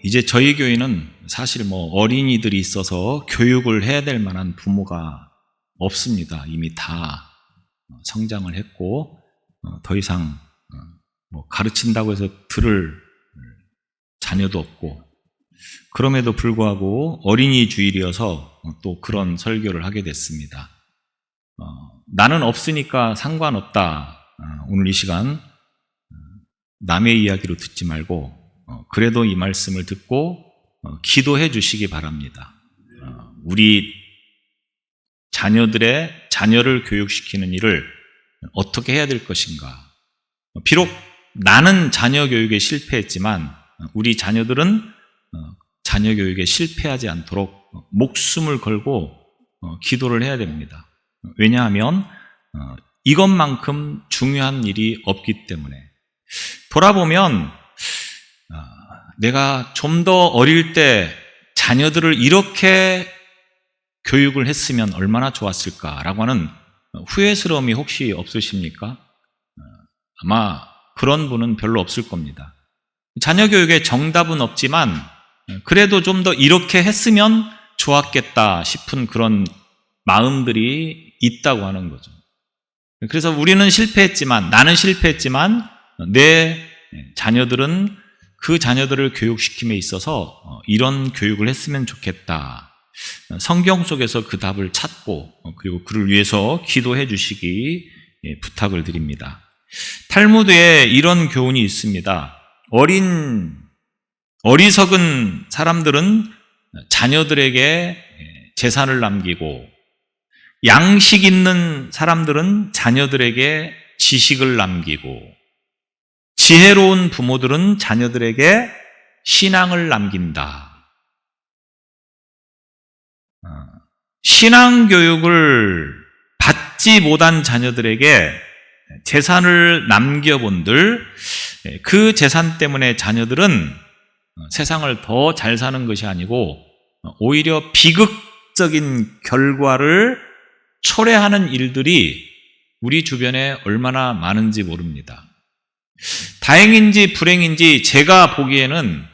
이제 저희 교회는 사실 어린이들이 있어서 교육을 해야 될 만한 부모가 없습니다. 이미 다 성장을 했고 더 이상 가르친다고 해서 들을 자녀도 없고, 그럼에도 불구하고 어린이 주일이어서 또 그런 설교를 하게 됐습니다. 나는 없으니까 상관없다. 오늘 이 시간 남의 이야기로 듣지 말고 그래도 이 말씀을 듣고 기도해 주시기 바랍니다. 우리 자녀를 교육시키는 일을 어떻게 해야 될 것인가. 비록 나는 자녀 교육에 실패했지만 우리 자녀들은 자녀 교육에 실패하지 않도록 목숨을 걸고 기도를 해야 됩니다. 왜냐하면 이것만큼 중요한 일이 없기 때문에. 돌아보면 내가 좀 더 어릴 때 자녀들을 이렇게 교육을 했으면 얼마나 좋았을까라고 하는 후회스러움이 혹시 없으십니까? 아마 그런 분은 별로 없을 겁니다. 자녀 교육에 정답은 없지만 그래도 좀 더 이렇게 했으면 좋았겠다 싶은 그런 마음들이 있다고 하는 거죠. 그래서 우리는 실패했지만, 나는 실패했지만 내 자녀들은 그 자녀들을 교육시킴에 있어서 이런 교육을 했으면 좋겠다. 성경 속에서 그 답을 찾고 그리고 그를 위해서 기도해 주시기 부탁을 드립니다. 탈무드에 이런 교훈이 있습니다. 어리석은 사람들은 자녀들에게 재산을 남기고, 양식 있는 사람들은 자녀들에게 지식을 남기고, 지혜로운 부모들은 자녀들에게 신앙을 남긴다. 신앙교육을 받지 못한 자녀들에게 재산을 남겨본들, 그 재산 때문에 자녀들은 세상을 더 잘 사는 것이 아니고 오히려 비극적인 결과를 초래하는 일들이 우리 주변에 얼마나 많은지 모릅니다. 다행인지 불행인지 제가 보기에는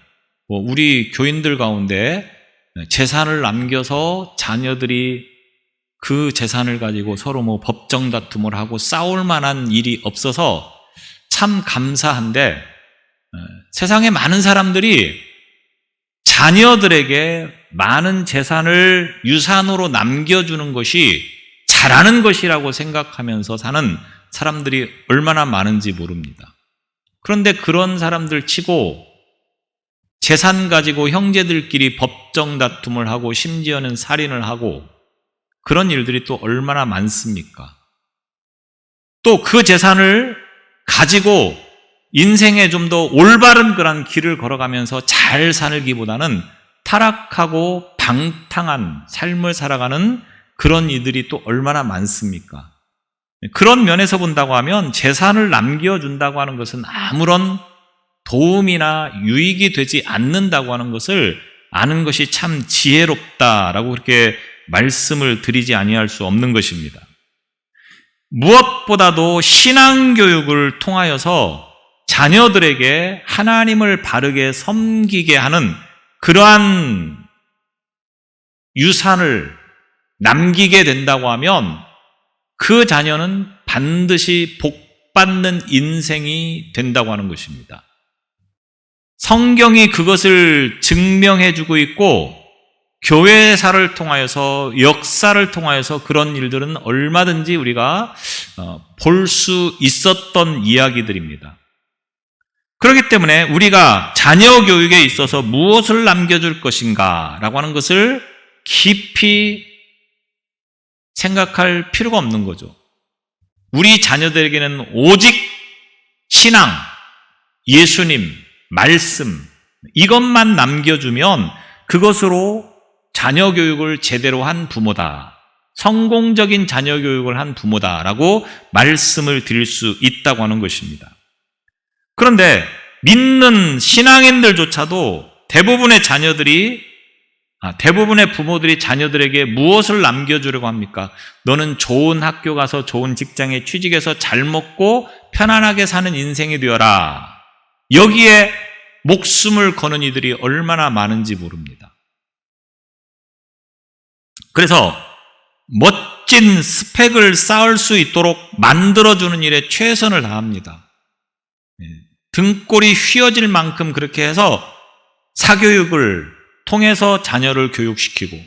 우리 교인들 가운데 재산을 남겨서 자녀들이 그 재산을 가지고 서로 법정 다툼을 하고 싸울 만한 일이 없어서 참 감사한데, 세상에 많은 사람들이 자녀들에게 많은 재산을 유산으로 남겨주는 것이 잘하는 것이라고 생각하면서 사는 사람들이 얼마나 많은지 모릅니다. 그런데 그런 사람들 치고 재산 가지고 형제들끼리 법정 다툼을 하고 심지어는 살인을 하고 그런 일들이 또 얼마나 많습니까? 또 그 재산을 가지고 인생에 좀 더 올바른 그런 길을 걸어가면서 잘 살기보다는 타락하고 방탕한 삶을 살아가는 그런 이들이 또 얼마나 많습니까? 그런 면에서 본다고 하면 재산을 남겨준다고 하는 것은 아무런 도움이나 유익이 되지 않는다고 하는 것을 아는 것이 참 지혜롭다라고 그렇게 말씀을 드리지 아니할 수 없는 것입니다. 무엇보다도 신앙교육을 통하여서 자녀들에게 하나님을 바르게 섬기게 하는 그러한 유산을 남기게 된다고 하면 그 자녀는 반드시 복받는 인생이 된다고 하는 것입니다. 성경이 그것을 증명해주고 있고 교회사를 통하여서, 역사를 통하여서 그런 일들은 얼마든지 우리가 볼 수 있었던 이야기들입니다. 그렇기 때문에 우리가 자녀 교육에 있어서 무엇을 남겨줄 것인가 라고 하는 것을 깊이 생각할 필요가 없는 거죠. 우리 자녀들에게는 오직 신앙, 예수님, 말씀, 이것만 남겨주면 그것으로 자녀 교육을 제대로 한 부모다, 성공적인 자녀 교육을 한 부모다라고 말씀을 드릴 수 있다고 하는 것입니다. 그런데 믿는 신앙인들조차도 대부분의 부모들이 자녀들에게 무엇을 남겨주려고 합니까? 너는 좋은 학교 가서 좋은 직장에 취직해서 잘 먹고 편안하게 사는 인생이 되어라. 여기에 목숨을 거는 이들이 얼마나 많은지 모릅니다. 그래서 멋진 스펙을 쌓을 수 있도록 만들어주는 일에 최선을 다합니다. 등골이 휘어질 만큼 그렇게 해서 사교육을 통해서 자녀를 교육시키고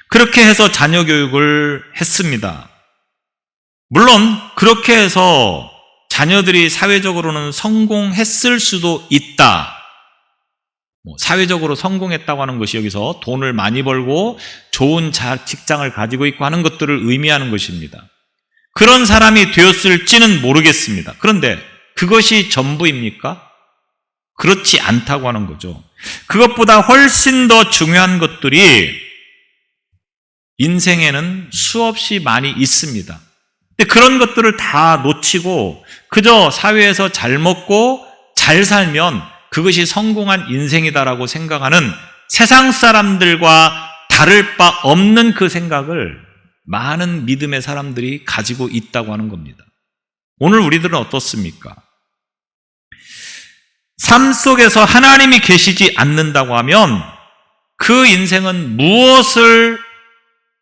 그렇게 해서 자녀 교육을 했습니다. 물론 그렇게 해서 자녀들이 사회적으로는 성공했을 수도 있다. 사회적으로 성공했다고 하는 것이 여기서 돈을 많이 벌고 좋은 직장을 가지고 있고 하는 것들을 의미하는 것입니다. 그런 사람이 되었을지는 모르겠습니다. 그런데 그것이 전부입니까? 그렇지 않다고 하는 거죠. 그것보다 훨씬 더 중요한 것들이 인생에는 수없이 많이 있습니다. 근데 그런 것들을 다 놓치고 그저 사회에서 잘 먹고 잘 살면 그것이 성공한 인생이다라고 생각하는 세상 사람들과 다를 바 없는 그 생각을 많은 믿음의 사람들이 가지고 있다고 하는 겁니다. 오늘 우리들은 어떻습니까? 삶 속에서 하나님이 계시지 않는다고 하면 그 인생은 무엇을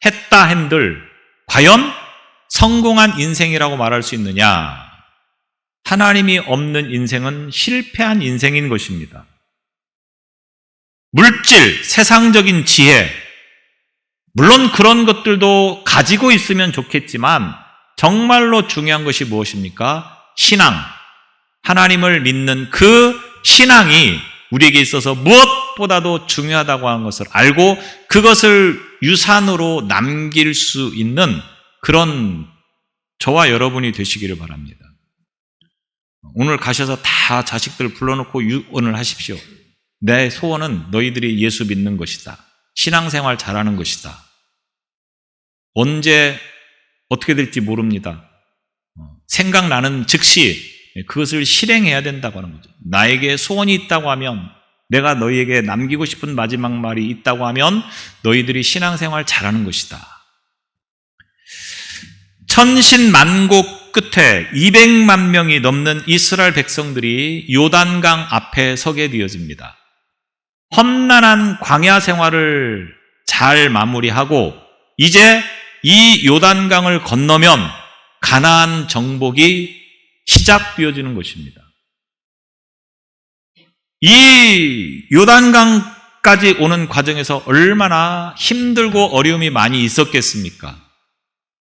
했다 한들 과연 성공한 인생이라고 말할 수 있느냐? 하나님이 없는 인생은 실패한 인생인 것입니다. 물질, 세상적인 지혜, 물론 그런 것들도 가지고 있으면 좋겠지만 정말로 중요한 것이 무엇입니까? 신앙, 하나님을 믿는 그 신앙이 우리에게 있어서 무엇보다도 중요하다고 하는 것을 알고 그것을 유산으로 남길 수 있는 그런 저와 여러분이 되시기를 바랍니다. 오늘 가셔서 다 자식들 불러놓고 유언을 하십시오. 내 소원은 너희들이 예수 믿는 것이다. 신앙생활 잘하는 것이다. 언제 어떻게 될지 모릅니다. 생각나는 즉시 그것을 실행해야 된다고 하는 거죠. 나에게 소원이 있다고 하면, 내가 너희에게 남기고 싶은 마지막 말이 있다고 하면 너희들이 신앙생활 잘하는 것이다. 천신만고 끝에 200만 명이 넘는 이스라엘 백성들이 요단강 앞에 서게 되어집니다. 험난한 광야 생활을 잘 마무리하고 이제 이 요단강을 건너면 가나안 정복이 시작되어지는 것입니다. 이 요단강까지 오는 과정에서 얼마나 힘들고 어려움이 많이 있었겠습니까?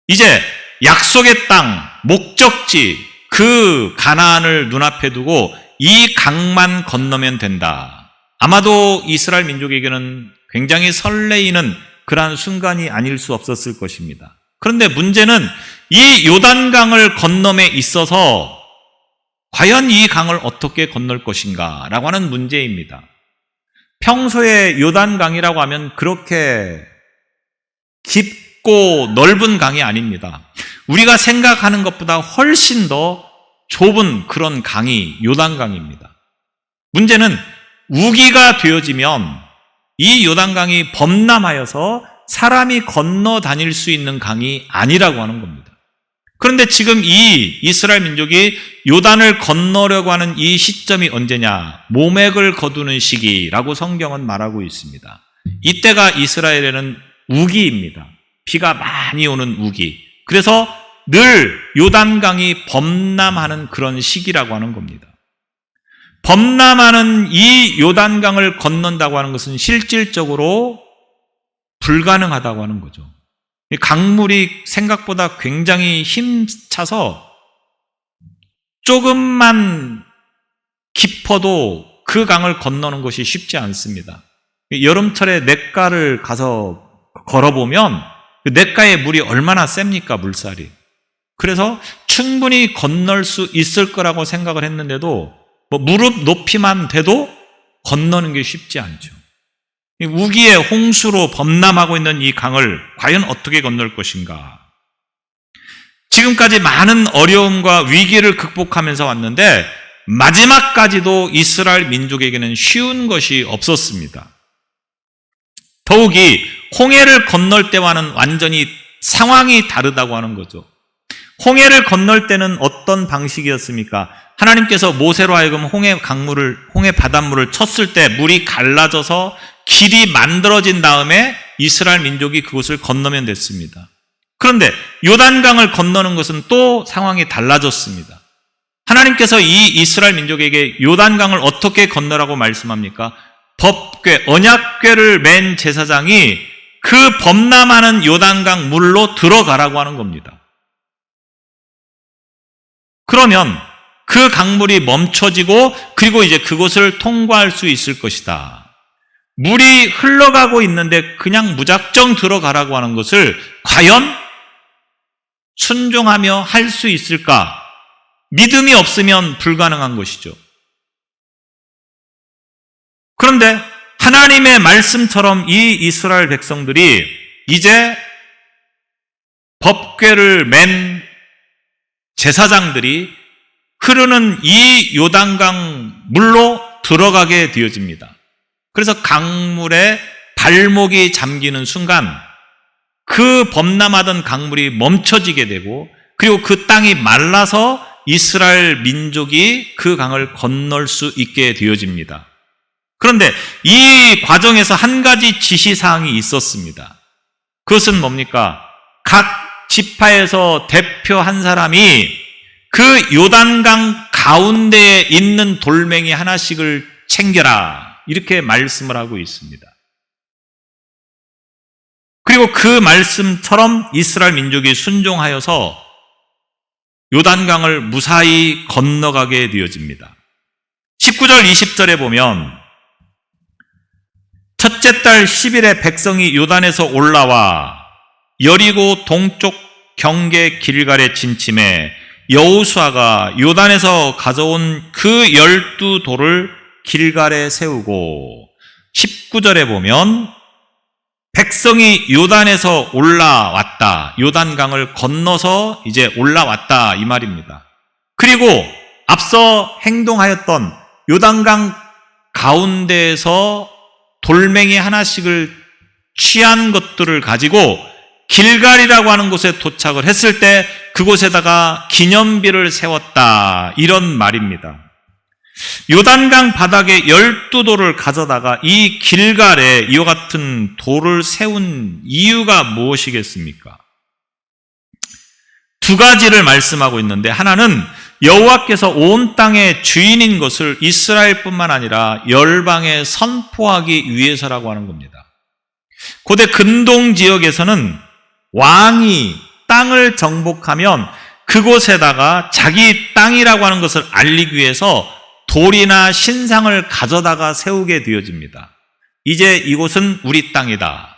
이제 약속의 땅, 목적지, 그 가나안을 눈앞에 두고 이 강만 건너면 된다. 아마도 이스라엘 민족에게는 굉장히 설레이는 그러한 순간이 아닐 수 없었을 것입니다. 그런데 문제는 이 요단강을 건nom에 있어서 과연 이 강을 어떻게 건널 것인가 라고 하는 문제입니다. 평소에 요단강이라고 하면 그렇게 깊고 넓은 강이 아닙니다. 우리가 생각하는 것보다 훨씬 더 좁은 그런 강이 요단강입니다. 문제는 우기가 되어지면 이 요단강이 범람하여서 사람이 건너 다닐 수 있는 강이 아니라고 하는 겁니다. 그런데 지금 이 이스라엘 민족이 요단을 건너려고 하는 이 시점이 언제냐? 모맥을 거두는 시기라고 성경은 말하고 있습니다. 이때가 이스라엘에는 우기입니다. 비가 많이 오는 우기. 그래서 늘 요단강이 범람하는 그런 시기라고 하는 겁니다. 범람하는 이 요단강을 건넌다고 하는 것은 실질적으로 불가능하다고 하는 거죠. 강물이 생각보다 굉장히 힘차서 조금만 깊어도 그 강을 건너는 것이 쉽지 않습니다. 여름철에 냇가를 가서 걸어보면 그 냇가의 물이 얼마나 셉니까, 물살이. 그래서 충분히 건널 수 있을 거라고 생각을 했는데도 무릎 높이만 돼도 건너는 게 쉽지 않죠. 우기의 홍수로 범람하고 있는 이 강을 과연 어떻게 건널 것인가? 지금까지 많은 어려움과 위기를 극복하면서 왔는데 마지막까지도 이스라엘 민족에게는 쉬운 것이 없었습니다. 더욱이 홍해를 건널 때와는 완전히 상황이 다르다고 하는 거죠. 홍해를 건널 때는 어떤 방식이었습니까? 하나님께서 모세로 하여금 홍해 바닷물을 쳤을 때 물이 갈라져서 길이 만들어진 다음에 이스라엘 민족이 그곳을 건너면 됐습니다. 그런데 요단강을 건너는 것은 또 상황이 달라졌습니다. 하나님께서 이 이스라엘 민족에게 요단강을 어떻게 건너라고 말씀합니까? 법궤, 언약궤를 맨 제사장이 그 범람하는 요단강 물로 들어가라고 하는 겁니다. 그러면 그 강물이 멈춰지고 그리고 이제 그곳을 통과할 수 있을 것이다. 물이 흘러가고 있는데 그냥 무작정 들어가라고 하는 것을 과연 순종하며 할 수 있을까? 믿음이 없으면 불가능한 것이죠. 그런데 하나님의 말씀처럼 이 이스라엘 백성들이 이제 법궤를 맨 제사장들이 흐르는 이 요단강 물로 들어가게 되어집니다. 그래서 강물에 발목이 잠기는 순간 그 범람하던 강물이 멈춰지게 되고 그리고 그 땅이 말라서 이스라엘 민족이 그 강을 건널 수 있게 되어집니다. 그런데 이 과정에서 한 가지 지시사항이 있었습니다. 그것은 뭡니까? 각 지파에서 대표 한 사람이 그 요단강 가운데에 있는 돌멩이 하나씩을 챙겨라. 이렇게 말씀을 하고 있습니다. 그리고 그 말씀처럼 이스라엘 민족이 순종하여서 요단강을 무사히 건너가게 되어집니다. 19절 20절에 보면 첫째 달 10일에 백성이 요단에서 올라와 여리고 동쪽 경계 길갈에 진침해 여호수아가 요단에서 가져온 그 12돌을 길갈에 세우고 19절에 보면 백성이 요단에서 올라왔다. 요단강을 건너서 이제 올라왔다 이 말입니다. 그리고 앞서 행동하였던 요단강 가운데에서 돌멩이 하나씩을 취한 것들을 가지고 길갈이라고 하는 곳에 도착을 했을 때 그곳에다가 기념비를 세웠다 이런 말입니다. 요단강 바닥에 12돌을 가져다가 이 길갈에 이와 같은 돌을 세운 이유가 무엇이겠습니까? 두 가지를 말씀하고 있는데 하나는 여호와께서 온 땅의 주인인 것을 이스라엘뿐만 아니라 열방에 선포하기 위해서라고 하는 겁니다. 고대 근동 지역에서는 왕이 땅을 정복하면 그곳에다가 자기 땅이라고 하는 것을 알리기 위해서 돌이나 신상을 가져다가 세우게 되어집니다. 이제 이곳은 우리 땅이다.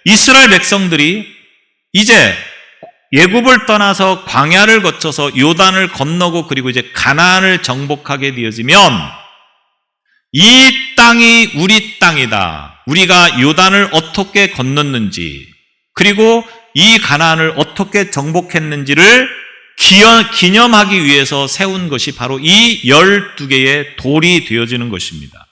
이스라엘 백성들이 이제 예굽을 떠나서 광야를 거쳐서 요단을 건너고 그리고 이제 가나안을 정복하게 되어지면 이 땅이 우리 땅이다. 우리가 요단을 어떻게 건넜는지 그리고 이 가나안을 어떻게 정복했는지를 기념하기 위해서 세운 것이 바로 이 12개의 돌이 되어지는 것입니다.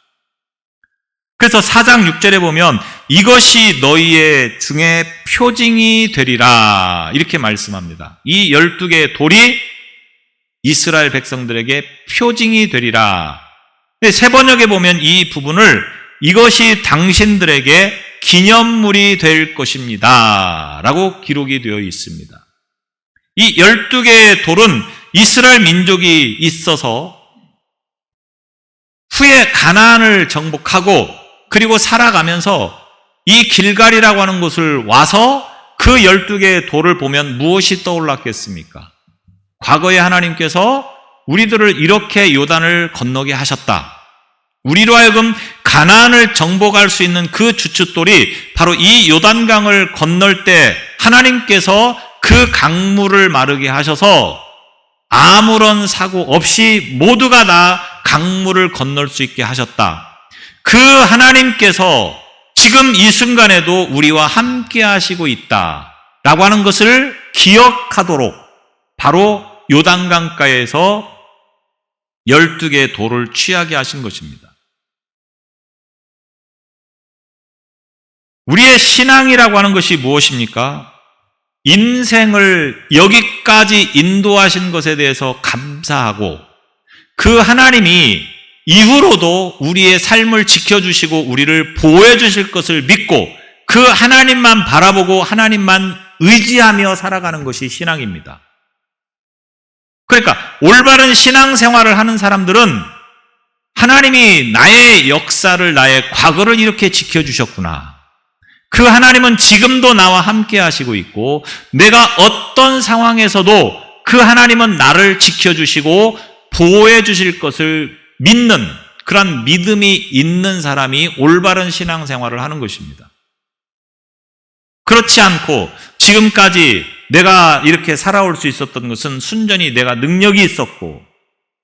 그래서 4장 6절에 보면 이것이 너희의 중에 표징이 되리라 이렇게 말씀합니다. 이 12개의 돌이 이스라엘 백성들에게 표징이 되리라. 세 번역에 보면 이 부분을 이것이 당신들에게 기념물이 될 것입니다 라고 기록이 되어 있습니다. 이 12개의 돌은 이스라엘 민족이 있어서 후에 가나안을 정복하고 그리고 살아가면서 이 길갈이라고 하는 곳을 와서 그 12개의 돌을 보면 무엇이 떠올랐겠습니까? 과거에 하나님께서 우리들을 이렇게 요단을 건너게 하셨다. 우리로 하여금 가나안을 정복할 수 있는 그 주춧돌이 바로 이 요단강을 건널 때 하나님께서 그 강물을 마르게 하셔서 아무런 사고 없이 모두가 다 강물을 건널 수 있게 하셨다. 그 하나님께서 지금 이 순간에도 우리와 함께 하시고 있다라고 하는 것을 기억하도록 바로 요단강가에서 12개의 돌을 취하게 하신 것입니다. 우리의 신앙이라고 하는 것이 무엇입니까? 인생을 여기까지 인도하신 것에 대해서 감사하고 그 하나님이 이후로도 우리의 삶을 지켜주시고 우리를 보호해 주실 것을 믿고 그 하나님만 바라보고 하나님만 의지하며 살아가는 것이 신앙입니다. 그러니까 올바른 신앙생활을 하는 사람들은 하나님이 나의 역사를, 나의 과거를 이렇게 지켜주셨구나. 그 하나님은 지금도 나와 함께 하시고 있고 내가 어떤 상황에서도 그 하나님은 나를 지켜주시고 보호해 주실 것을 믿는 그런 믿음이 있는 사람이 올바른 신앙생활을 하는 것입니다. 그렇지 않고 지금까지 내가 이렇게 살아올 수 있었던 것은 순전히 내가 능력이 있었고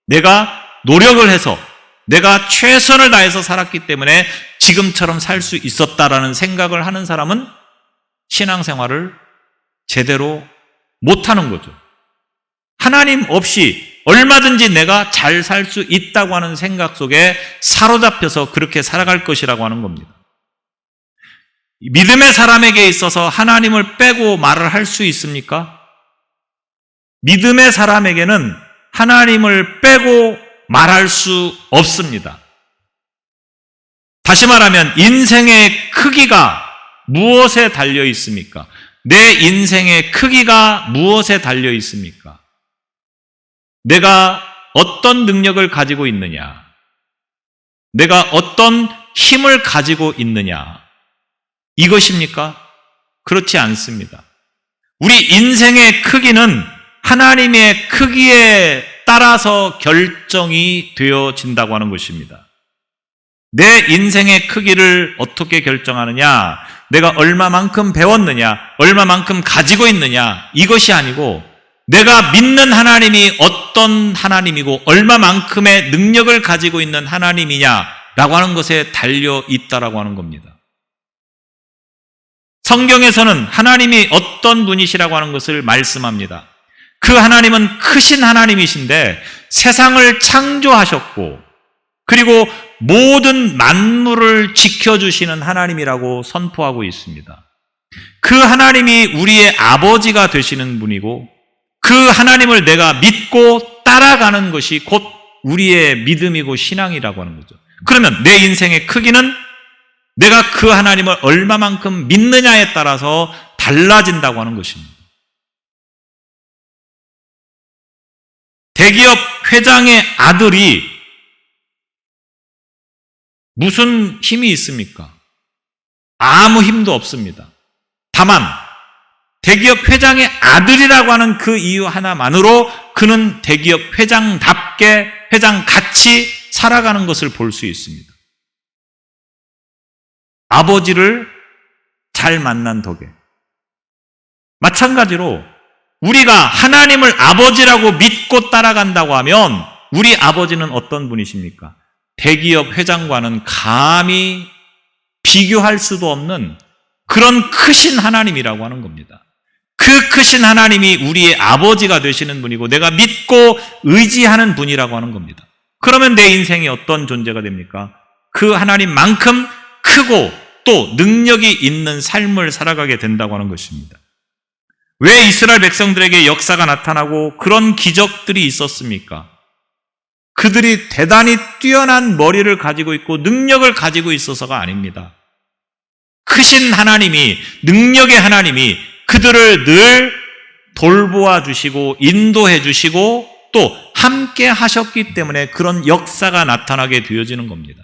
내가 노력을 해서 내가 최선을 다해서 살았기 때문에 지금처럼 살 수 있었다라는 생각을 하는 사람은 신앙생활을 제대로 못하는 거죠. 하나님 없이 얼마든지 내가 잘 살 수 있다고 하는 생각 속에 사로잡혀서 그렇게 살아갈 것이라고 하는 겁니다. 믿음의 사람에게 있어서 하나님을 빼고 말을 할 수 있습니까? 믿음의 사람에게는 하나님을 빼고 말할 수 없습니다. 다시 말하면 인생의 크기가 무엇에 달려 있습니까? 내 인생의 크기가 무엇에 달려 있습니까? 내가 어떤 능력을 가지고 있느냐? 내가 어떤 힘을 가지고 있느냐? 이것입니까? 그렇지 않습니다. 우리 인생의 크기는 하나님의 크기에 따라서 결정이 되어진다고 하는 것입니다. 내 인생의 크기를 어떻게 결정하느냐? 내가 얼마만큼 배웠느냐? 얼마만큼 가지고 있느냐? 이것이 아니고 내가 믿는 하나님이 어떤 하나님이고 얼마만큼의 능력을 가지고 있는 하나님이냐라고 하는 것에 달려 있다라고 하는 겁니다. 성경에서는 하나님이 어떤 분이시라고 하는 것을 말씀합니다. 그 하나님은 크신 하나님이신데 세상을 창조하셨고 그리고 모든 만물을 지켜주시는 하나님이라고 선포하고 있습니다. 그 하나님이 우리의 아버지가 되시는 분이고 그 하나님을 내가 믿고 따라가는 것이 곧 우리의 믿음이고 신앙이라고 하는 거죠. 그러면 내 인생의 크기는 내가 그 하나님을 얼마만큼 믿느냐에 따라서 달라진다고 하는 것입니다. 대기업 회장의 아들이 무슨 힘이 있습니까? 아무 힘도 없습니다. 다만 대기업 회장의 아들이라고 하는 그 이유 하나만으로 그는 대기업 회장답게 회장같이 살아가는 것을 볼 수 있습니다. 아버지를 잘 만난 덕에. 마찬가지로 우리가 하나님을 아버지라고 믿고 따라간다고 하면 우리 아버지는 어떤 분이십니까? 대기업 회장과는 감히 비교할 수도 없는 그런 크신 하나님이라고 하는 겁니다. 그 크신 하나님이 우리의 아버지가 되시는 분이고 내가 믿고 의지하는 분이라고 하는 겁니다. 그러면 내 인생이 어떤 존재가 됩니까? 그 하나님만큼 크고 또 능력이 있는 삶을 살아가게 된다고 하는 것입니다. 왜 이스라엘 백성들에게 역사가 나타나고 그런 기적들이 있었습니까? 그들이 대단히 뛰어난 머리를 가지고 있고 능력을 가지고 있어서가 아닙니다. 크신 하나님이, 능력의 하나님이 그들을 늘 돌보아 주시고 인도해 주시고 또 함께 하셨기 때문에 그런 역사가 나타나게 되어지는 겁니다.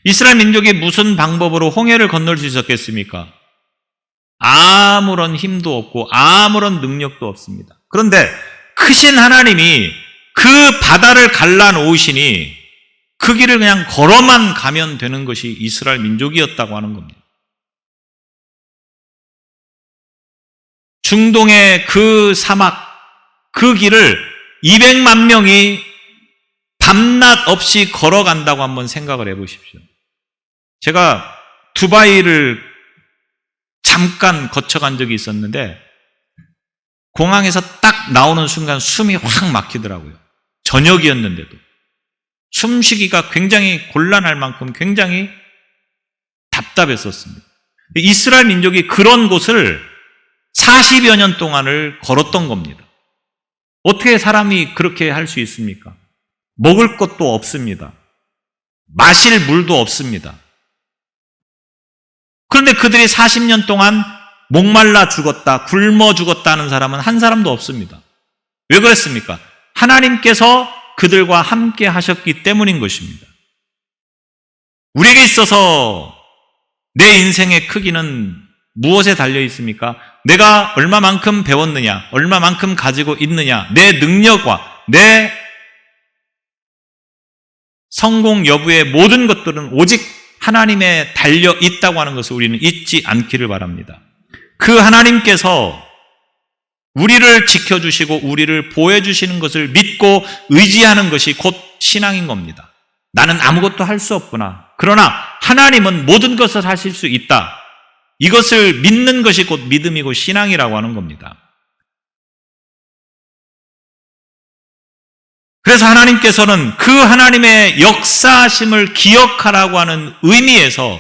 이스라엘 민족이 무슨 방법으로 홍해를 건널 수 있었겠습니까? 아무런 힘도 없고 아무런 능력도 없습니다. 그런데 크신 하나님이 그 바다를 갈라놓으시니 그 길을 그냥 걸어만 가면 되는 것이 이스라엘 민족이었다고 하는 겁니다. 중동의 그 사막, 그 길을 200만 명이 밤낮 없이 걸어간다고 한번 생각을 해보십시오. 제가 두바이를 잠깐 거쳐간 적이 있었는데 공항에서 딱 나오는 순간 숨이 확 막히더라고요. 저녁이었는데도. 숨쉬기가 굉장히 곤란할 만큼 굉장히 답답했었습니다. 이스라엘 민족이 그런 곳을 40여 년 동안을 걸었던 겁니다. 어떻게 사람이 그렇게 할 수 있습니까? 먹을 것도 없습니다. 마실 물도 없습니다. 그런데 그들이 40년 동안 목말라 죽었다, 굶어 죽었다 하는 사람은 한 사람도 없습니다. 왜 그랬습니까? 하나님께서 그들과 함께 하셨기 때문인 것입니다. 우리에게 있어서 내 인생의 크기는 무엇에 달려 있습니까? 내가 얼마만큼 배웠느냐, 얼마만큼 가지고 있느냐, 내 능력과 내 성공 여부의 모든 것들은 오직 하나님에 달려 있다고 하는 것을 우리는 잊지 않기를 바랍니다. 그 하나님께서 우리를 지켜주시고 우리를 보호해주시는 것을 믿고 의지하는 것이 곧 신앙인 겁니다. 나는 아무것도 할 수 없구나. 그러나 하나님은 모든 것을 하실 수 있다. 이것을 믿는 것이 곧 믿음이고 신앙이라고 하는 겁니다. 그래서 하나님께서는 그 하나님의 역사하심을 기억하라고 하는 의미에서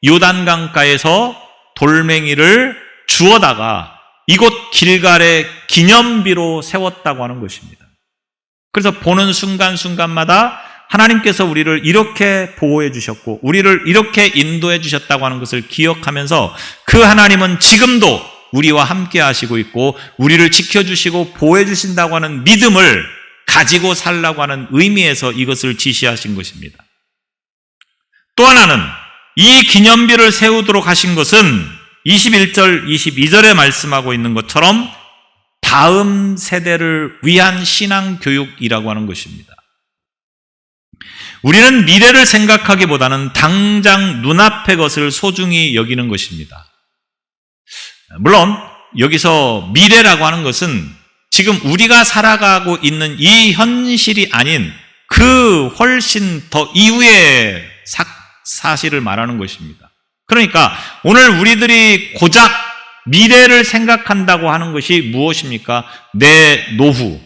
요단강가에서 돌멩이를 주워다가 이곳 길갈의 기념비로 세웠다고 하는 것입니다. 그래서 보는 순간순간마다 하나님께서 우리를 이렇게 보호해 주셨고 우리를 이렇게 인도해 주셨다고 하는 것을 기억하면서 그 하나님은 지금도 우리와 함께 하시고 있고 우리를 지켜주시고 보호해 주신다고 하는 믿음을 가지고 살라고 하는 의미에서 이것을 지시하신 것입니다. 또 하나는 이 기념비를 세우도록 하신 것은 21절, 22절에 말씀하고 있는 것처럼 다음 세대를 위한 신앙 교육이라고 하는 것입니다. 우리는 미래를 생각하기보다는 당장 눈앞의 것을 소중히 여기는 것입니다. 물론 여기서 미래라고 하는 것은 지금 우리가 살아가고 있는 이 현실이 아닌 그 훨씬 더 이후의 사실을 말하는 것입니다. 그러니까 오늘 우리들이 고작 미래를 생각한다고 하는 것이 무엇입니까? 내 노후,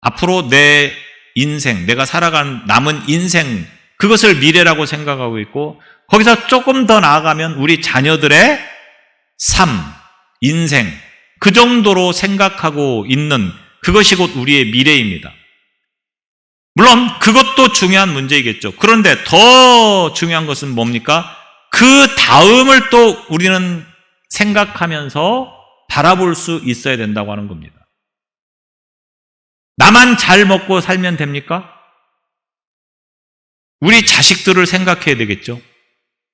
앞으로 내 인생, 내가 살아간 남은 인생, 그것을 미래라고 생각하고 있고 거기서 조금 더 나아가면 우리 자녀들의 삶, 인생, 그 정도로 생각하고 있는 그것이 곧 우리의 미래입니다. 물론 그것도 중요한 문제이겠죠. 그런데 더 중요한 것은 뭡니까? 그 다음을 또 우리는 생각하면서 바라볼 수 있어야 된다고 하는 겁니다. 나만 잘 먹고 살면 됩니까? 우리 자식들을 생각해야 되겠죠.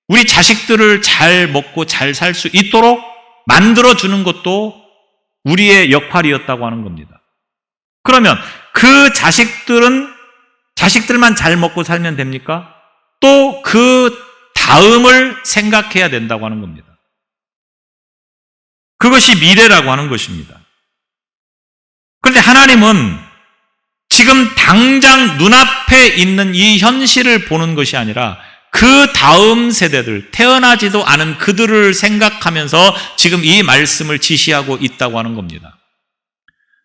우리 자식들을 잘 먹고 잘 살 수 있도록 만들어주는 것도 우리의 역할이었다고 하는 겁니다. 그러면 그 자식들만 잘 먹고 살면 됩니까? 또 그 다음을 생각해야 된다고 하는 겁니다. 그것이 미래라고 하는 것입니다. 그런데 하나님은 지금 당장 눈앞에 있는 이 현실을 보는 것이 아니라 그 다음 세대들, 태어나지도 않은 그들을 생각하면서 지금 이 말씀을 지시하고 있다고 하는 겁니다.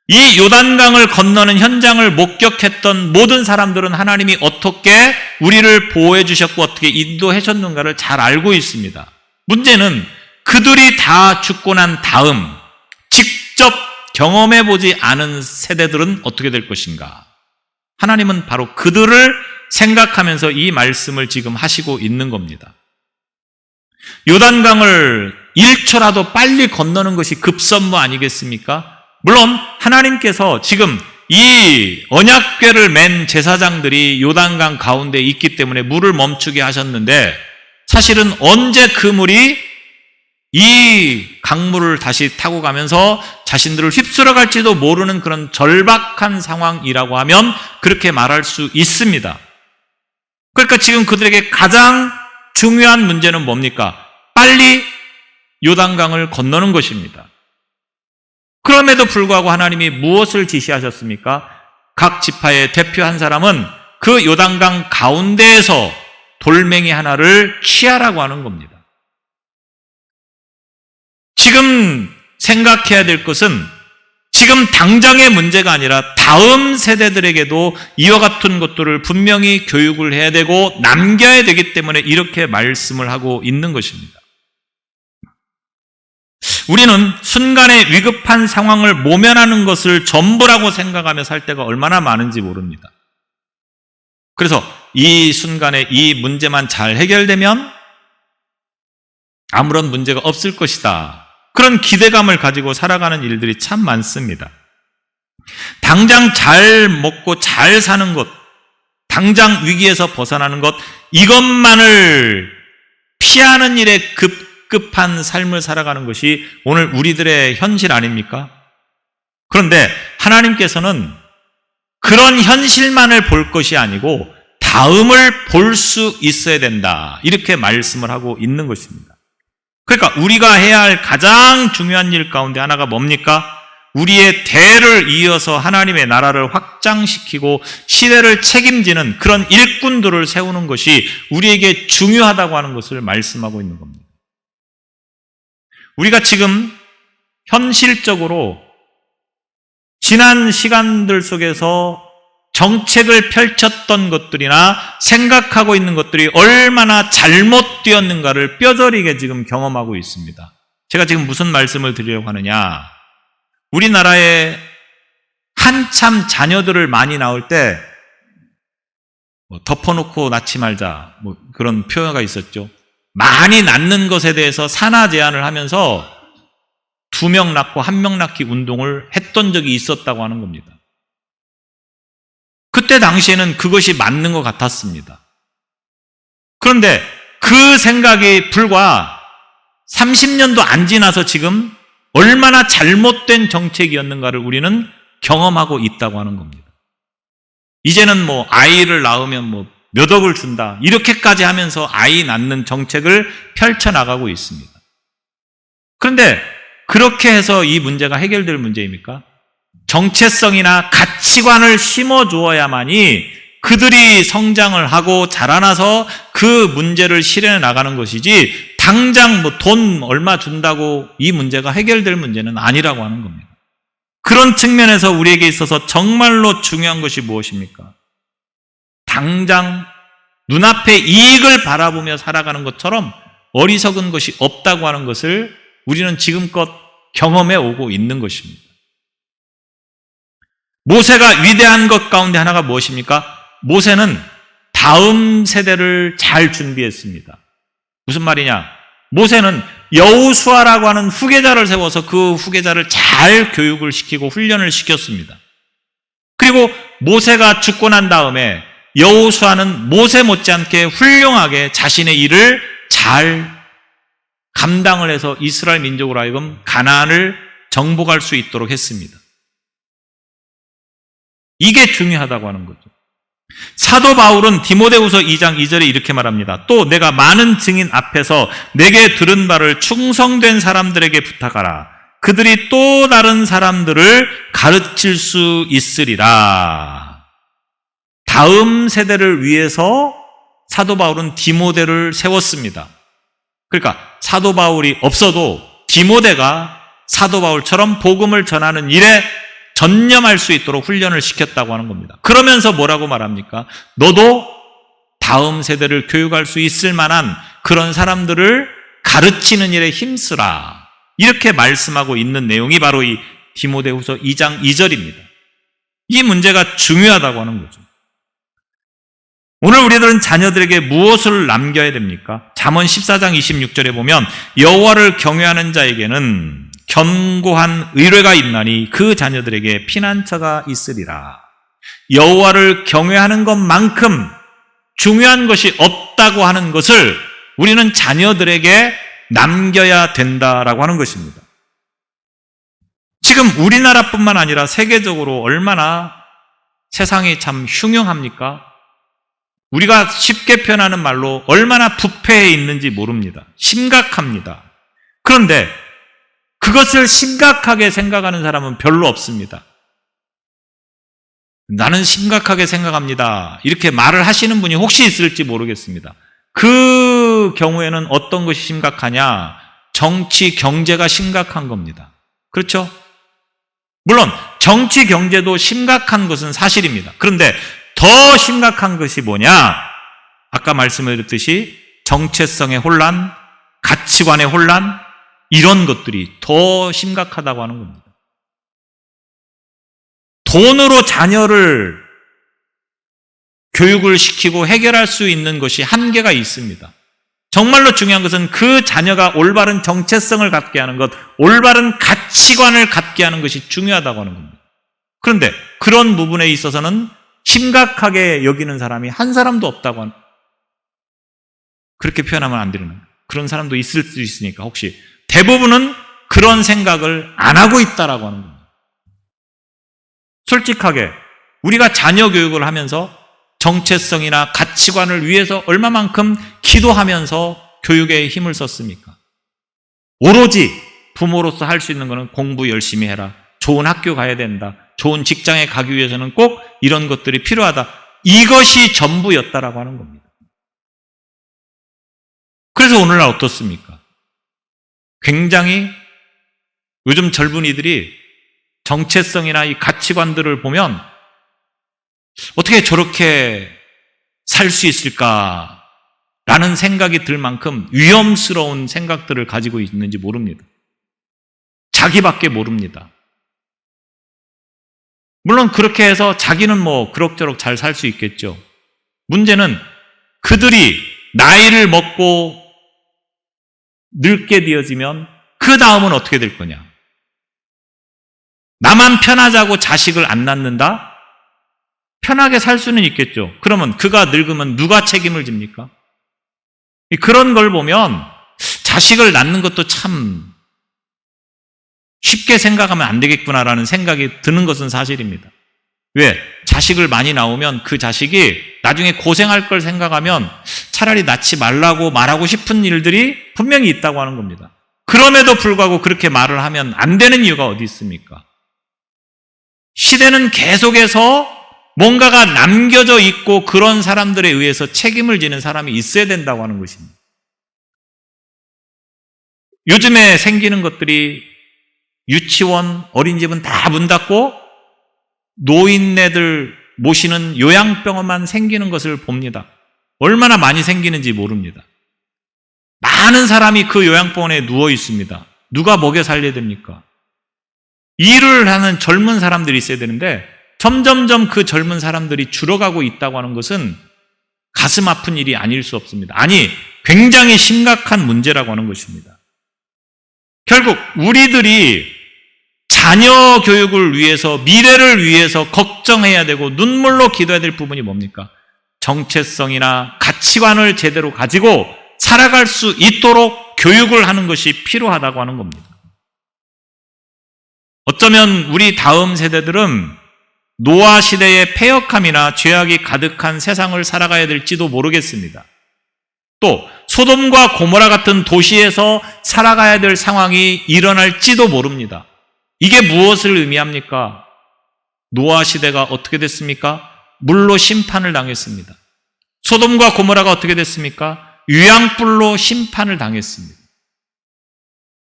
이 요단강을 건너는 현장을 목격했던 모든 사람들은 하나님이 어떻게 우리를 보호해 주셨고 어떻게 인도해 주셨는가를 잘 알고 있습니다. 문제는 그들이 다 죽고 난 다음 직접 경험해 보지 않은 세대들은 어떻게 될 것인가? 하나님은 바로 그들을 생각하면서 이 말씀을 지금 하시고 있는 겁니다. 요단강을 1초라도 빨리 건너는 것이 급선무 아니겠습니까? 물론 하나님께서 지금 이 언약궤를 맨 제사장들이 요단강 가운데 있기 때문에 물을 멈추게 하셨는데 사실은 언제 그 물이 이 강물을 다시 타고 가면서 자신들을 휩쓸어 갈지도 모르는 그런 절박한 상황이라고 하면 그렇게 말할 수 있습니다. 그러니까 지금 그들에게 가장 중요한 문제는 뭡니까? 빨리 요단강을 건너는 것입니다. 그럼에도 불구하고 하나님이 무엇을 지시하셨습니까? 각 지파의 대표 한 사람은 그 요단강 가운데에서 돌멩이 하나를 취하라고 하는 겁니다. 지금 생각해야 될 것은 지금 당장의 문제가 아니라 다음 세대들에게도 이와 같은 것들을 분명히 교육을 해야 되고 남겨야 되기 때문에 이렇게 말씀을 하고 있는 것입니다. 우리는 순간의 위급한 상황을 모면하는 것을 전부라고 생각하며 살 때가 얼마나 많은지 모릅니다. 그래서 이 순간에 이 문제만 잘 해결되면 아무런 문제가 없을 것이다. 그런 기대감을 가지고 살아가는 일들이 참 많습니다. 당장 잘 먹고 잘 사는 것, 당장 위기에서 벗어나는 것, 이것만을 피하는 일에 급급한 삶을 살아가는 것이 오늘 우리들의 현실 아닙니까? 그런데 하나님께서는 그런 현실만을 볼 것이 아니고 다음을 볼 수 있어야 된다. 이렇게 말씀을 하고 있는 것입니다. 그러니까 우리가 해야 할 가장 중요한 일 가운데 하나가 뭡니까? 우리의 대를 이어서 하나님의 나라를 확장시키고 시대를 책임지는 그런 일꾼들을 세우는 것이 우리에게 중요하다고 하는 것을 말씀하고 있는 겁니다. 우리가 지금 현실적으로 지난 시간들 속에서 정책을 펼쳤던 것들이나 생각하고 있는 것들이 얼마나 잘못되었는가를 뼈저리게 지금 경험하고 있습니다. 제가 지금 무슨 말씀을 드리려고 하느냐? 우리나라에 한참 자녀들을 많이 낳을 때 덮어놓고 낳지 말자 그런 표현가 있었죠. 많이 낳는 것에 대해서 산하 제한을 하면서 2명 낳고 1명 낳기 운동을 했던 적이 있었다고 하는 겁니다. 그때 당시에는 그것이 맞는 것 같았습니다. 그런데 그 생각이 불과 30년도 안 지나서 지금 얼마나 잘못된 정책이었는가를 우리는 경험하고 있다고 하는 겁니다. 이제는 아이를 낳으면 몇 억을 준다. 이렇게까지 하면서 아이 낳는 정책을 펼쳐나가고 있습니다. 그런데 그렇게 해서 이 문제가 해결될 문제입니까? 정체성이나 가치관을 심어주어야만이 그들이 성장을 하고 자라나서 그 문제를 실현해 나가는 것이지 당장 돈 얼마 준다고 이 문제가 해결될 문제는 아니라고 하는 겁니다. 그런 측면에서 우리에게 있어서 정말로 중요한 것이 무엇입니까? 당장 눈앞의 이익을 바라보며 살아가는 것처럼 어리석은 것이 없다고 하는 것을 우리는 지금껏 경험해 오고 있는 것입니다. 모세가 위대한 것 가운데 하나가 무엇입니까? 모세는 다음 세대를 잘 준비했습니다. 무슨 말이냐? 모세는 여호수아라고 하는 후계자를 세워서 그 후계자를 잘 교육을 시키고 훈련을 시켰습니다. 그리고 모세가 죽고 난 다음에 여호수아는 모세 못지않게 훌륭하게 자신의 일을 잘 감당을 해서 이스라엘 민족으로 하여금 가나안을 정복할 수 있도록 했습니다. 이게 중요하다고 하는 거죠. 사도 바울은 디모데후서 2장 2절에 이렇게 말합니다. 또 내가 많은 증인 앞에서 내게 들은 바를 충성된 사람들에게 부탁하라. 그들이 또 다른 사람들을 가르칠 수 있으리라. 다음 세대를 위해서 사도 바울은 디모데를 세웠습니다. 그러니까 사도 바울이 없어도 디모데가 사도 바울처럼 복음을 전하는 일에 전념할 수 있도록 훈련을 시켰다고 하는 겁니다. 그러면서 뭐라고 말합니까? 너도 다음 세대를 교육할 수 있을 만한 그런 사람들을 가르치는 일에 힘쓰라. 이렇게 말씀하고 있는 내용이 바로 이 디모데후서 2장 2절입니다. 이 문제가 중요하다고 하는 거죠. 오늘 우리들은 자녀들에게 무엇을 남겨야 됩니까? 잠언 14장 26절에 보면 여호와를 경외하는 자에게는 견고한 의뢰가 있나니 그 자녀들에게 피난처가 있으리라. 여호와를 경외하는 것만큼 중요한 것이 없다고 하는 것을 우리는 자녀들에게 남겨야 된다라고 하는 것입니다. 지금 우리나라뿐만 아니라 세계적으로 얼마나 세상이 참 흉흉합니까? 우리가 쉽게 표현하는 말로 얼마나 부패해 있는지 모릅니다. 심각합니다. 그런데 그것을 심각하게 생각하는 사람은 별로 없습니다. 나는 심각하게 생각합니다. 이렇게 말을 하시는 분이 혹시 있을지 모르겠습니다. 그 경우에는 어떤 것이 심각하냐? 정치, 경제가 심각한 겁니다. 그렇죠? 물론 정치, 경제도 심각한 것은 사실입니다. 그런데 더 심각한 것이 뭐냐? 아까 말씀드렸듯이 정체성의 혼란, 가치관의 혼란, 이런 것들이 더 심각하다고 하는 겁니다. 돈으로 자녀를 교육을 시키고 해결할 수 있는 것이 한계가 있습니다. 정말로 중요한 것은 그 자녀가 올바른 정체성을 갖게 하는 것, 올바른 가치관을 갖게 하는 것이 중요하다고 하는 겁니다. 그런데 그런 부분에 있어서는 심각하게 여기는 사람이 한 사람도 없다고 하는, 그렇게 표현하면 안 되는, 그런 사람도 있을 수 있으니까 혹시 대부분은 그런 생각을 안 하고 있다라고 하는 겁니다. 솔직하게 우리가 자녀 교육을 하면서 정체성이나 가치관을 위해서 얼마만큼 기도하면서 교육에 힘을 썼습니까? 오로지 부모로서 할 수 있는 것은 공부 열심히 해라, 좋은 학교 가야 된다, 좋은 직장에 가기 위해서는 꼭 이런 것들이 필요하다, 이것이 전부였다라고 하는 겁니다. 그래서 오늘날 어떻습니까? 굉장히 요즘 젊은이들이 정체성이나 이 가치관들을 보면 어떻게 저렇게 살 수 있을까라는 생각이 들 만큼 위험스러운 생각들을 가지고 있는지 모릅니다. 자기밖에 모릅니다. 물론 그렇게 해서 자기는 뭐 그럭저럭 잘 살 수 있겠죠. 문제는 그들이 나이를 먹고 늙게 되어지면 그 다음은 어떻게 될 거냐? 나만 편하자고 자식을 안 낳는다? 편하게 살 수는 있겠죠. 그러면 그가 늙으면 누가 책임을 집니까? 그런 걸 보면 자식을 낳는 것도 참 쉽게 생각하면 안 되겠구나라는 생각이 드는 것은 사실입니다. 왜? 자식을 많이 낳으면 그 자식이 나중에 고생할 걸 생각하면 차라리 낳지 말라고 말하고 싶은 일들이 분명히 있다고 하는 겁니다. 그럼에도 불구하고 그렇게 말을 하면 안 되는 이유가 어디 있습니까? 시대는 계속해서 뭔가가 남겨져 있고 그런 사람들에 의해서 책임을 지는 사람이 있어야 된다고 하는 것입니다. 요즘에 생기는 것들이 유치원, 어린이집은 다 문 닫고 노인네들 모시는 요양병원만 생기는 것을 봅니다. 얼마나 많이 생기는지 모릅니다. 많은 사람이 그 요양병원에 누워 있습니다. 누가 먹여 살려야 됩니까? 일을 하는 젊은 사람들이 있어야 되는데 점점점 그 젊은 사람들이 줄어가고 있다고 하는 것은 가슴 아픈 일이 아닐 수 없습니다. 아니, 굉장히 심각한 문제라고 하는 것입니다. 결국 우리들이 자녀 교육을 위해서, 미래를 위해서 걱정해야 되고 눈물로 기도해야 될 부분이 뭡니까? 정체성이나 가치관을 제대로 가지고 살아갈 수 있도록 교육을 하는 것이 필요하다고 하는 겁니다. 어쩌면 우리 다음 세대들은 노아 시대의 패역함이나 죄악이 가득한 세상을 살아가야 될지도 모르겠습니다. 또 소돔과 고모라 같은 도시에서 살아가야 될 상황이 일어날지도 모릅니다. 이게 무엇을 의미합니까? 노아 시대가 어떻게 됐습니까? 물로 심판을 당했습니다. 소돔과 고모라가 어떻게 됐습니까? 유양불로 심판을 당했습니다.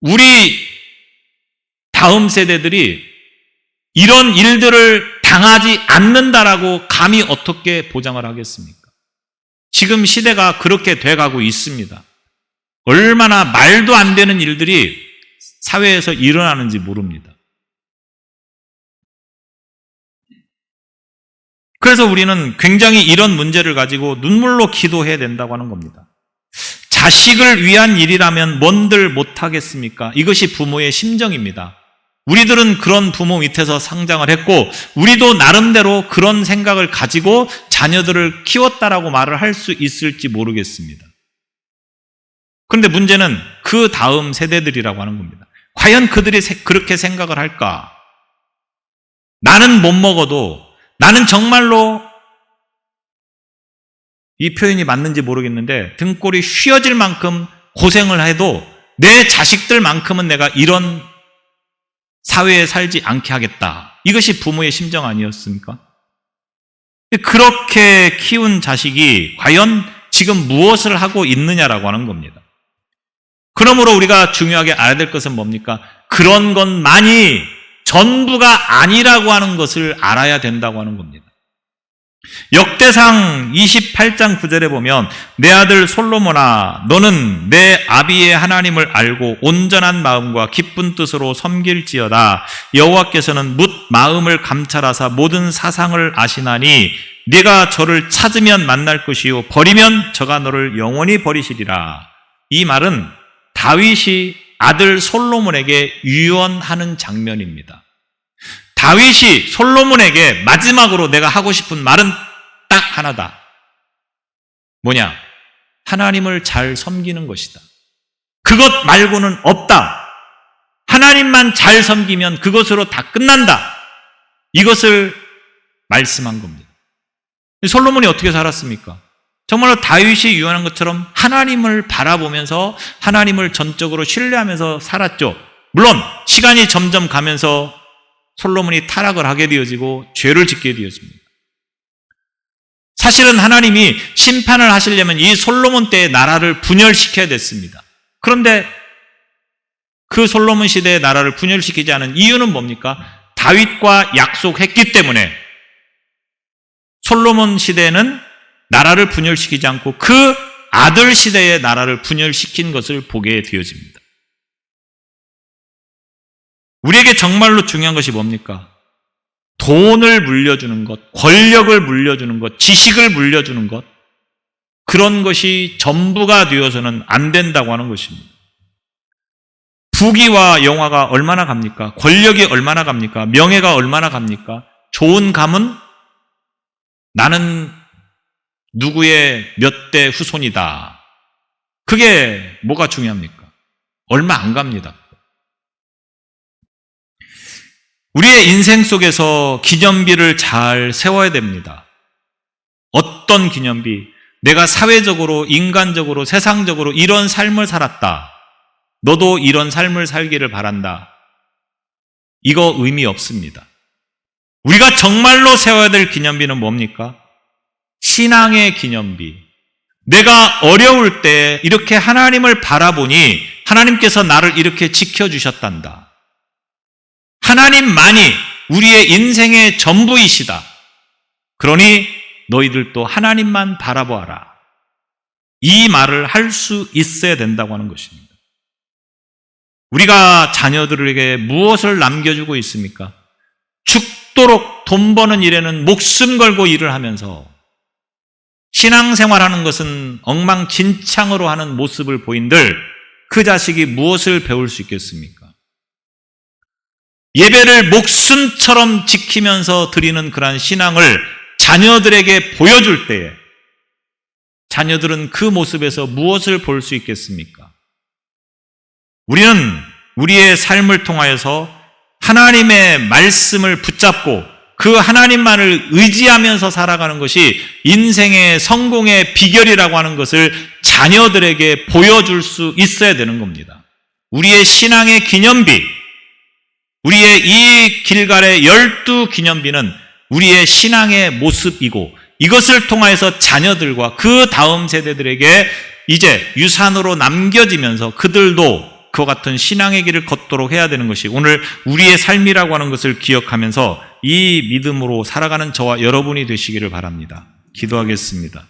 우리 다음 세대들이 이런 일들을 당하지 않는다라고 감히 어떻게 보장을 하겠습니까? 지금 시대가 그렇게 돼가고 있습니다. 얼마나 말도 안 되는 일들이 사회에서 일어나는지 모릅니다. 그래서 우리는 굉장히 이런 문제를 가지고 눈물로 기도해야 된다고 하는 겁니다. 자식을 위한 일이라면 뭔들 못하겠습니까? 이것이 부모의 심정입니다. 우리들은 그런 부모 밑에서 성장을 했고 우리도 나름대로 그런 생각을 가지고 자녀들을 키웠다라고 말을 할 수 있을지 모르겠습니다. 그런데 문제는 그 다음 세대들이라고 하는 겁니다. 과연 그들이 그렇게 생각을 할까? 나는 못 먹어도, 나는 정말로, 이 표현이 맞는지 모르겠는데 등골이 휘어질 만큼 고생을 해도 내 자식들만큼은 내가 이런 사회에 살지 않게 하겠다. 이것이 부모의 심정 아니었습니까? 그렇게 키운 자식이 과연 지금 무엇을 하고 있느냐라고 하는 겁니다. 그러므로 우리가 중요하게 알아야 될 것은 뭡니까? 그런 것만이 전부가 아니라고 하는 것을 알아야 된다고 하는 겁니다. 역대상 28장 9절에 보면 내 아들 솔로몬아 너는 내 아비의 하나님을 알고 온전한 마음과 기쁜 뜻으로 섬길지어다. 여호와께서는 뭇 마음을 감찰하사 모든 사상을 아시나니 네가 저를 찾으면 만날 것이요 버리면 저가 너를 영원히 버리시리라. 이 말은 다윗이 아들 솔로몬에게 유언하는 장면입니다. 다윗이 솔로몬에게 마지막으로 내가 하고 싶은 말은 딱 하나다. 뭐냐? 하나님을 잘 섬기는 것이다. 그것 말고는 없다. 하나님만 잘 섬기면 그것으로 다 끝난다. 이것을 말씀한 겁니다. 솔로몬이 어떻게 살았습니까? 정말로 다윗이 유언한 것처럼 하나님을 바라보면서 하나님을 전적으로 신뢰하면서 살았죠. 물론 시간이 점점 가면서 솔로몬이 타락을 하게 되어지고 죄를 짓게 되었습니다. 사실은 하나님이 심판을 하시려면 이 솔로몬 때의 나라를 분열시켜야 됐습니다. 그런데 그 솔로몬 시대의 나라를 분열시키지 않은 이유는 뭡니까? 다윗과 약속했기 때문에 솔로몬 시대에는 나라를 분열시키지 않고 그 아들 시대의 나라를 분열시킨 것을 보게 되어집니다. 우리에게 정말로 중요한 것이 뭡니까? 돈을 물려주는 것, 권력을 물려주는 것, 지식을 물려주는 것, 그런 것이 전부가 되어서는 안 된다고 하는 것입니다. 부귀와 영화가 얼마나 갑니까? 권력이 얼마나 갑니까? 명예가 얼마나 갑니까? 좋은 감은 나는 누구의 몇 대 후손이다. 그게 뭐가 중요합니까? 얼마 안 갑니다. 우리의 인생 속에서 기념비를 잘 세워야 됩니다. 어떤 기념비? 내가 사회적으로, 인간적으로, 세상적으로 이런 삶을 살았다. 너도 이런 삶을 살기를 바란다. 이거 의미 없습니다. 우리가 정말로 세워야 될 기념비는 뭡니까? 신앙의 기념비. 내가 어려울 때 이렇게 하나님을 바라보니 하나님께서 나를 이렇게 지켜주셨단다. 하나님만이 우리의 인생의 전부이시다. 그러니 너희들도 하나님만 바라보아라. 이 말을 할 수 있어야 된다고 하는 것입니다. 우리가 자녀들에게 무엇을 남겨주고 있습니까? 죽도록 돈 버는 일에는 목숨 걸고 일을 하면서 신앙생활하는 것은 엉망진창으로 하는 모습을 보인들 그 자식이 무엇을 배울 수 있겠습니까? 예배를 목숨처럼 지키면서 드리는 그러한 신앙을 자녀들에게 보여줄 때에 자녀들은 그 모습에서 무엇을 볼 수 있겠습니까? 우리는 우리의 삶을 통하여서 하나님의 말씀을 붙잡고 그 하나님만을 의지하면서 살아가는 것이 인생의 성공의 비결이라고 하는 것을 자녀들에게 보여줄 수 있어야 되는 겁니다. 우리의 신앙의 기념비, 우리의 이 길갈의 12기념비는 우리의 신앙의 모습이고 이것을 통하여서 자녀들과 그 다음 세대들에게 이제 유산으로 남겨지면서 그들도 그와 같은 신앙의 길을 걷도록 해야 되는 것이 오늘 우리의 삶이라고 하는 것을 기억하면서 이 믿음으로 살아가는 저와 여러분이 되시기를 바랍니다. 기도하겠습니다.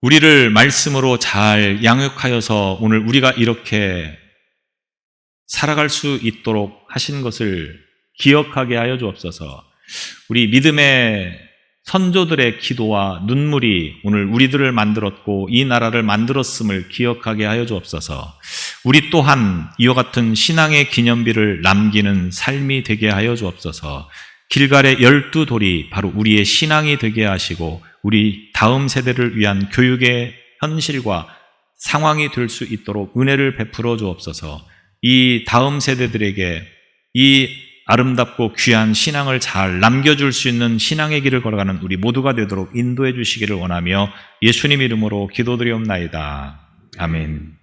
우리를 말씀으로 잘 양육하여서 오늘 우리가 이렇게 살아갈 수 있도록 하신 것을 기억하게 하여 주옵소서. 우리 믿음의 선조들의 기도와 눈물이 오늘 우리들을 만들었고 이 나라를 만들었음을 기억하게 하여 주옵소서. 우리 또한 이와 같은 신앙의 기념비를 남기는 삶이 되게 하여 주옵소서. 길갈의 12돌이 바로 우리의 신앙이 되게 하시고 우리 다음 세대를 위한 교육의 현실과 상황이 될 수 있도록 은혜를 베풀어 주옵소서. 이 다음 세대들에게 이 아름답고 귀한 신앙을 잘 남겨줄 수 있는 신앙의 길을 걸어가는 우리 모두가 되도록 인도해 주시기를 원하며 예수님 이름으로 기도드리옵나이다. 아멘.